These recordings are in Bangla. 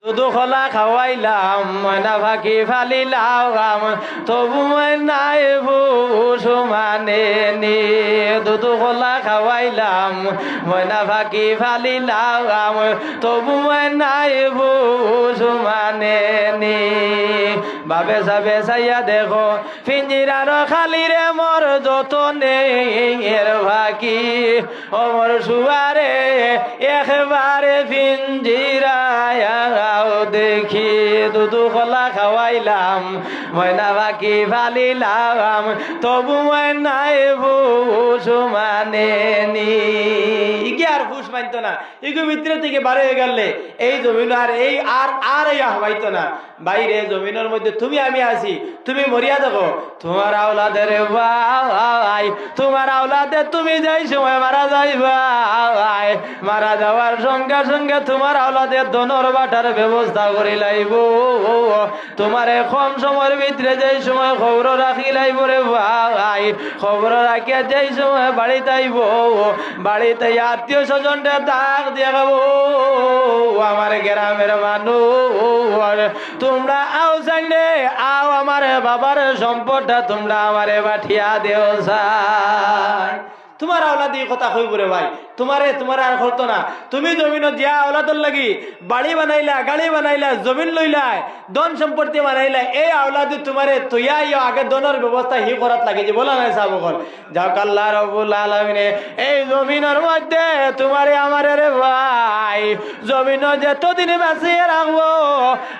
দুধ খোলা খাওয়াইলাম ময়না ফাঁকি ফালিলাম তবু নাই মানে নি দুধ খোলা খাওয়াইলাম ময়না ফাঁকি ফালিলাম তবু নাই মানে নি বাবে সাবে সাইয়া দেখো পিঞ্জিরার খালি রে মোর যতনে এর ফাঁকি ওমর সুয়ারে একবারে পিঞ্জিরায় দেখি দুধু খোলা খাওয়াইলাম ময়না বাকি ফালিলাম তবু ময়নাই মানে নি ইগে আর ফুস মানত না ইগো ভিতরে থেকে বার হয়ে গেলে এই জমিন আর এই আর এই হবাইতো না বাইরে জমিনের মধ্যে তুমি আমি আছি তুমি মরিয়া দেখো তোমার আওলাদের ভাই তোমার আওলাদে তুমি যাই সময় মারা যাইবা মারা যাওয়ার সঙ্গে সঙ্গে তোমার আওলাদের দনর বাটার ব্যবস্থা করে লাইব তোমার কম সময়ের ভিতরে যেই সময় খবর রাখি লাইব রে ভাই খবর রাখিয়া যেই সময় বাড়িতে আইব বাড়িতে আত্মীয় স্বজনটা ডাক দেখাবো আমার গ্রামের মানুষ তোমরা আও চাইলে আও আমার বাবার সম্পদটা তোমরা আমারে বাঠিয়া দেও চাই তোমার আওলাদি কথা কইব রে ভাই তোমার আর হতো না তুমি জমিন দিয়া আওলাদর লাগি বাড়ি বানাইলা গাড়ি বানাইলা জমিন লইলা ধন সম্পত্তি বানাইলা এই আওলাদি তোমারে তুইয়া আগে দনের ব্যবস্থা হি করাত লাগে যে বলা নাই সাহেব বল যাও আল্লাহ রাব্বুল আলামিন এই জমিনের মধ্যে তোমারে আমারে রে ভাই জমিন যতদিন বাঁচিয়ে রাখবো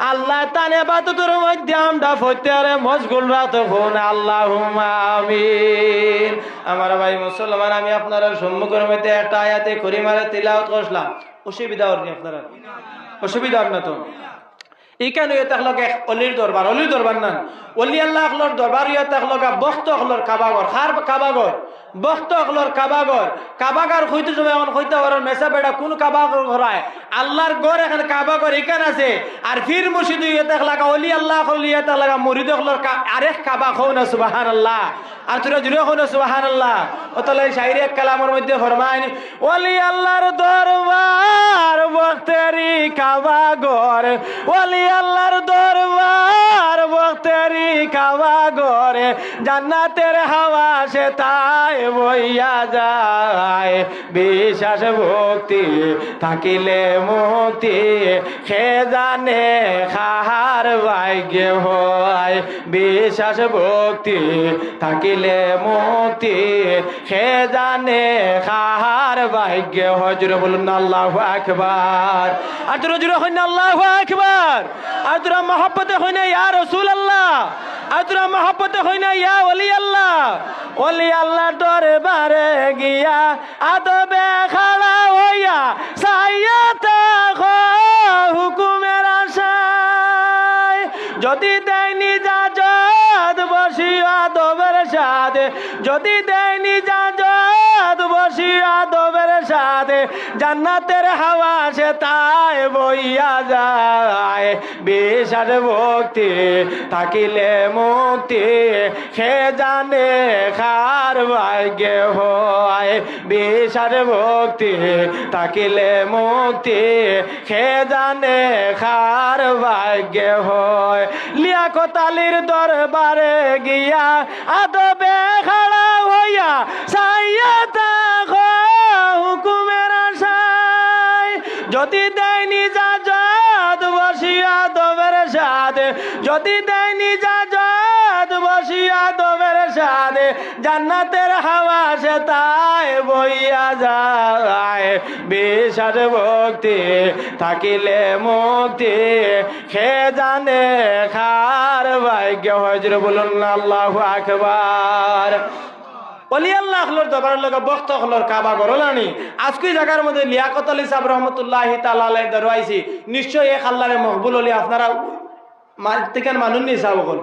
আল্লাহ তানে বাতুর মধ্যে আমরা ফতেরে মশগুল রাখুন আল্লাহুম্মা আমিন আমার ভাই মুসলমান আমি আপনার সম্মুখের মধ্যে একটা আয়াতে করিমারে তিলাওয়াত করলাম অসুবিধা হল আপনারা অসুবিধা হল না তো এইখানে তাহলে অলির দরবার না অলি আল্লাহ আখলর দরবার ইয়ে তাহলে বক্ত আখলর কাবাগর খার কাবাগর বক্ত আখলর কাবাগার হইতে সময় এখন হইতে পারার মেসা বেড়া কোন কাবাগর ঘরায় আল্লাহর গড় এখানে কাবাগর এখানে আছে আর ফির মুর্শিদ ইয়ে তাহলে অলি আল্লাহ আখল ইয়ে তাহলে মুরিদ আখলর আরেক কাবা খাও না সুবহানাল্লাহ আর তোরা জুড়ে খাও না সুবহানাল্লাহ ও তাহলে শাইরি এক কালামের মধ্যে ফরমায় অলি আল্লাহর দরবার বক্তেরি কাবাগর অলি আল্লাহর দরবার বক্তেরি কাবাগর জান্নাতের হাওয়া সে তাই বইয়া যায় বিশ্বাস ভক্তি থাকিলে মুক্তি সে জানে খাহার ভাগ্য হয় বিশ্বাস ভক্তি থাকিলে মুক্তি সে জানে খাহার ভাগ্য হয় জুড়ে বলুন আল্লাহু আকবার আর তোরা জুড়ে হই না আল্লাহু আকবার আর তোরা মহব্বতে হই না ইয়া রাসূলুল্লাহ আর তোরা মহব্বতে হই না ইয়া ওলি আল্লাহ দরবারে গিয়া আদবে খাড়া হইয়া সাইয়াতা হুকুমের আশায় যদি দেয়নি জাজত বসিয়া দবের সাথে যদি দেয়নি জাজত বসিয়া দবের সাথে জান্নাতের হাওয়া সে তাই বইয়া যায় বিশ্বাস ভক্তি থাকিলে মুক্তি সে জানে খার ভাগ্য হয় বিশ্বাস ভক্তি থাকিলে মুক্তি সে জানে খার ভাগ্য হয় লিয়াকত আলীর দরবারে গিয়া আদবে খাড়া হইয়া সাইয়াতা হুকুমের আশায় যদি দেয়নি জাজত বসিয়া দবের সাথে যদি দেয়নি জাজত বসিয়া দবের সাথে জান্নাতের হাওয়া সে তাই বইয়া যায় বিশ্বাস ভক্তি থাকিলে মুক্তি সে জানে খার ভাগ্য হয় জোরে বলুন আল্লাহু আকবার অলি আল্লাহ আখলর দরবারের লগে বক্ত আখলর কাবা গরলানি আজকে জায়গার মধ্যে লিয়াকত আলী সাহেব রহমতুল্লাহি তাআলা আলাইহি দরওয়াইছি নিশ্চয়ই এক আল্লাহর মকবুল অলি আপনারা থেকে মানুন নি সাহেব বল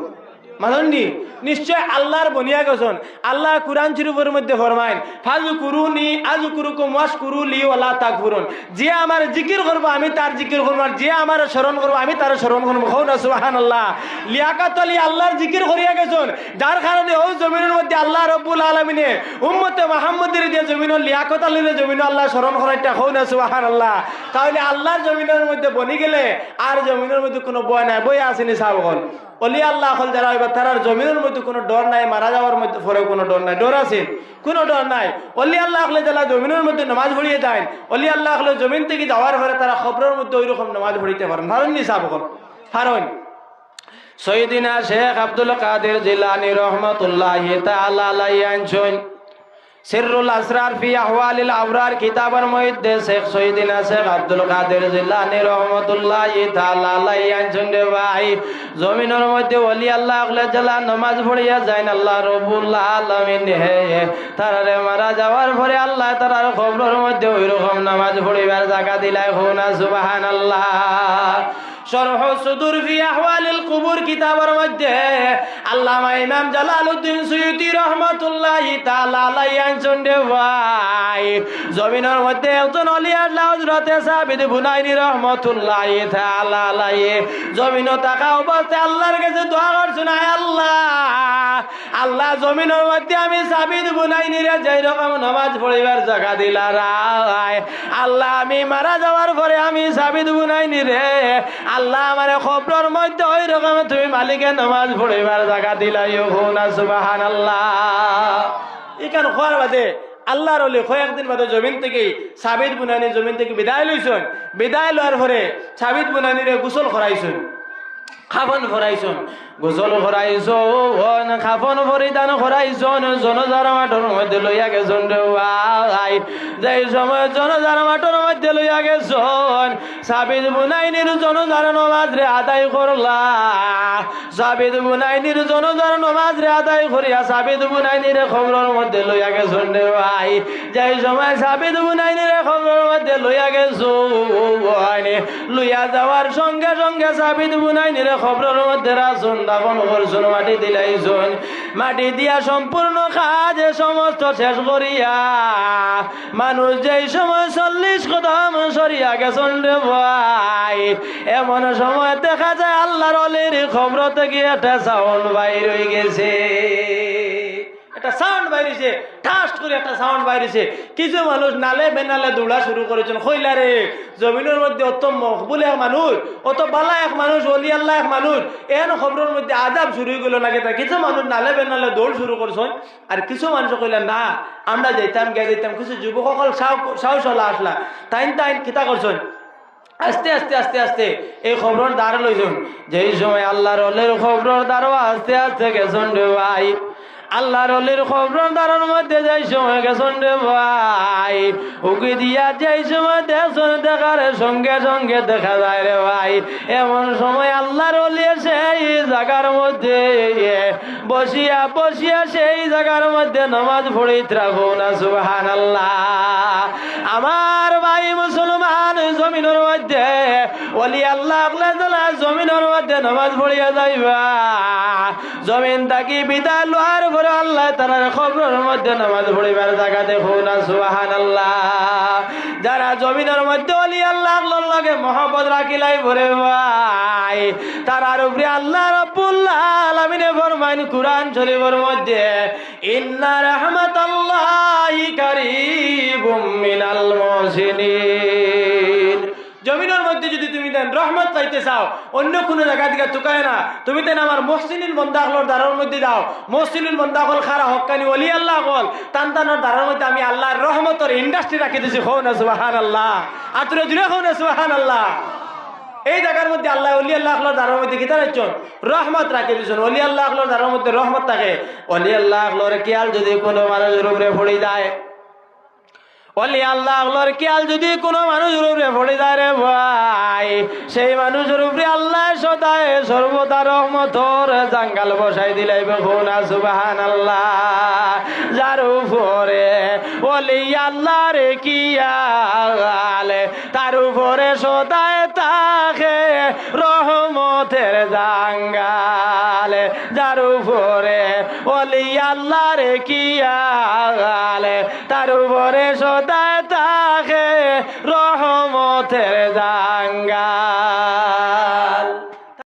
মাননি নিশ্চয় আল্লাহর বনিয়া গেছেন আল্লাহ কুরআন শরীফের মধ্যে ফরমায়েন ফাযকুরুনি আযকুরুকুম ওয়াশকুরুলি ওয়ালা তাকফুরুন যে আমার জিকির করব আমি তার জিকির করব আর যে আমার স্মরণ করব আমি তার স্মরণ করব কওনা সুবহানাল্লাহ লিয়াকাত আলী আল্লাহর জিকির করিয়া গেছেন যার কারণে ওই জমিনের মধ্যে আল্লাহ রাব্বুল আলামিনে উম্মতে মুহাম্মদের যে জমিনের লিয়াকাত আলীর জমিন আল্লাহ স্মরণ করাইটা কওনা সুবহানাল্লাহ তাহলে আল্লাহর জমিনের মধ্যে বনি গেলে আর জমিনের মধ্যে কোনো বয় নাই বই আসেনি সাবগণ অলি আল্লাহ হল যারা এবার তার জমিনের মধ্যে কোনো ডর নাই মারা যাওয়ার মধ্যে পরে কোনো ডর নাই ডর আছে কোনো ডর নাই অলি আল্লাহ হলে যারা জমিনের মধ্যে নামাজ পড়িয়ে দেন অলি আল্লাহ হলে জমিন থেকে যাওয়ার পরে তারা খবরের মধ্যে ওই রকম নামাজ পড়িতে পারেন পারেন নি সাবগণ পারেন সৈয়দিনা শেখ আব্দুল কাদের জিলানী রহমাতুল্লাহি তাআলা আলাইহি আনছেন সিররুল আসরার ফি আহওয়ালিল আবরার কিতাবের মধ্যে শেখ সৈয়দিনা শেখ আব্দুল কাদের জিলানী রাহমাতুল্লাহি তাআলা আলাইহি আনছেন রে ভাই জমিনের মধ্যে ওলি আল্লাহ জালা নামাজ পড়িয়া যায়ন আল্লাহ রাব্বুল আলামিন হে তারারে মারা যাওয়ার পরে আল্লাহ তারার কবরের মধ্যে ওই রকম নামাজ পড়িবার জায়গা দিলাই হোনা সুবহানাল্লাহ শরহ সুদুর ফি আহওয়ালিল কুবুর কিতাবের মধ্যে আল্লামা ইমাম জালালউদ্দিন সুয়ুতী রাহমাতুল্লাহি তাআলা আলাইহি আনছেন রে ভাই জমিনের মধ্যে একজন ওলি আল্লাহ হযরত সাবিত বুনাইনি রাহমাতুল্লাহি তাআলা আলাইহি জমিন থাকা অবস্থায় আল্লাহর কাছে দোয়া করছেন আয় আল্লাহ আল্লাহ জমিনের মধ্যে আমি সাবিত বুনাইনি রে যেই রকম নামাজ পড়িবার জায়গা দিলা রায় আল্লাহ আমি মারা যাওয়ার পরে আমি সাবিত বুনাইনি রে আল্লাহ আমার খবরের মধ্যে ওই রকম তুমি মালিকের নামাজ পড়িবার জায়গা দিলাই হোনা সুবহানাল্লাহ এখানে খোয়ার বাদে আল্লাহর ওলি কয়েকদিন বাদে জমিন থেকে সাবিত বুনানি জমিন থেকে বিদায় লইছেন বিদায় লওয়ার পরে সাবিত বুনানিরে গোসল করাইছেন খাফন ভরাইছন গোসল ভরাইছন খাফন পরিধান করাইছন জনজার মাঠের মধ্যে লইয়া গেছন রে ভাই যেই সময় জনজার মাঠের মধ্যে লইয়া গেছন সাবিত বুনাইনির জনজার নামাজ রে আদায় করলা সাবিত বুনাইনির জনজার নামাজ রে আদায় করিয়া সাবিত বুনাইনির খবরের মধ্যে লইয়া গেছন রে ভাই যেই সময় সাবিত বুনাইনির খবরের মধ্যে লইয়া গেছন লইয়া যাওয়ার সঙ্গে সঙ্গে সাবিত বুনাইনির খবরের মধ্যে রাসুন দাফন করছুন মাটি দিলাইছুন মাটি দিয়া সম্পূর্ণ কাজ সমস্ত শেষ করিয়া মানুষ যেই সময় 40 কদম সরিয়া গেছন রে ভাই এমন সময় দেখা যায় আল্লাহর ওলির খবর থেকে একটা সাউন্ড বাইর হয়ে গেছে একটা সাউন্ড বাইরেছে ঠাস করে একটা সাউন্ড বাইরেছে কিছু মানুষ নালে বেনালে দৌড়া শুরু করেছেন কইলা রে জমিনের মধ্যে অত মকবুল এক মানুষ অত বালা এক মানুষ ওলি আল্লাহ এক মানুষ এন খবরের মধ্যে আজাব শুরু হয়ে গেল নাকি তা কিছু মানুষ নালে বেনালে দৌড় শুরু করছেন আর কিছু মানুষ কইলা না আমরা যাইতাম গিয়ে যাইতাম কিছু যুবক সকল সাহসলা আসলা তাইন কিতা করছেন আস্তে আস্তে আস্তে আস্তে এই খবর দ্বারা লইছেন যেই সময় আল্লাহর ওলির খবর দ্বারা আস্তে আস্তে গেছেন রে ভাই আল্লাহর ওলির খবর দ্বারার মধ্যে যাই সময় গেছেন রে ভাই উকি দিয়া যাই সময় দেখছেন দেখার সঙ্গে সঙ্গে দেখা যায় রে ভাই এমন সময় আল্লাহর ওলি সেই জায়গার মধ্যে বসিয়া বসিয়া সেই জায়গার মধ্যে নামাজ পড়িতে রাখো না সুবহানাল্লাহ আমার ভাই মুসলমান জমিনের মধ্যে ওলি আল্লাহ জমিনের মধ্যে নামাজ পড়িয়া যাইবা জমিন থাকি বিদায় লওয়ার পরে আল্লাহ তাআলার খবরের মধ্যে নামাজ পড়িবার জায়গা দেখো না সুবহানাল্লাহ যারা জমিনের মধ্যে ওলি আল্লাহর লগে মহব্বত রাখিলাই ভরে ভাই তারার উপরে আল্লাহ রাব্বুল আলামিনে ফরমান কুরআন শরীফের মধ্যে ইন্না রাহমাতাল্লাহি কারীবুম মিনাল মুহসিনিন জমিনের মধ্যে যদি তুমি দেন রহমত চাইতে চাও অন্য কোনো জায়গা দিকে তুকায় না তুমি দেন আমার মহসিনুল বান্দাগুলোর দ্বারার মধ্যে দাও মহসিনুল বান্দাগুল খারা হক্কানি ওলি আল্লাহ গল তানতানোর দ্বারার মধ্যে আমি আল্লাহর রহমতের ইন্ডাস্ট্রি রাখি দিয়েছি হো না সুবহানাল্লাহ আতুরে জুড়ে হো না সুবহানাল্লাহ এই জায়গার মধ্যে আল্লাহ ওলি আল্লাহর দ্বারার মধ্যে কি দাঁড়াচ্ছেন রহমত রাখি দিয়েছেন ওলি আল্লাহর দ্বারার মধ্যে রহমত থাকে ওলি আল্লাহর খেয়াল যদি কোনো মানুষের উপরে পড়ে যায় ওলি আল্লাহর খেয়াল যদি কোনো মানুষের উপরে পড়ে যায় রে ভাই সেই মানুষের উপরে আল্লাহ সদায় সর্বদা রহমতর জাঙ্গাল বসাই দিলাইবে না সুবহানাল্লাহ যার উপরে ওলি আল্লাহর খেয়াল তার উপরে সদায় তাকে রহমতের জাঙ্গাল তার উপরে ওলি আল্লাহর কি আল তার উপরে সদা থাকে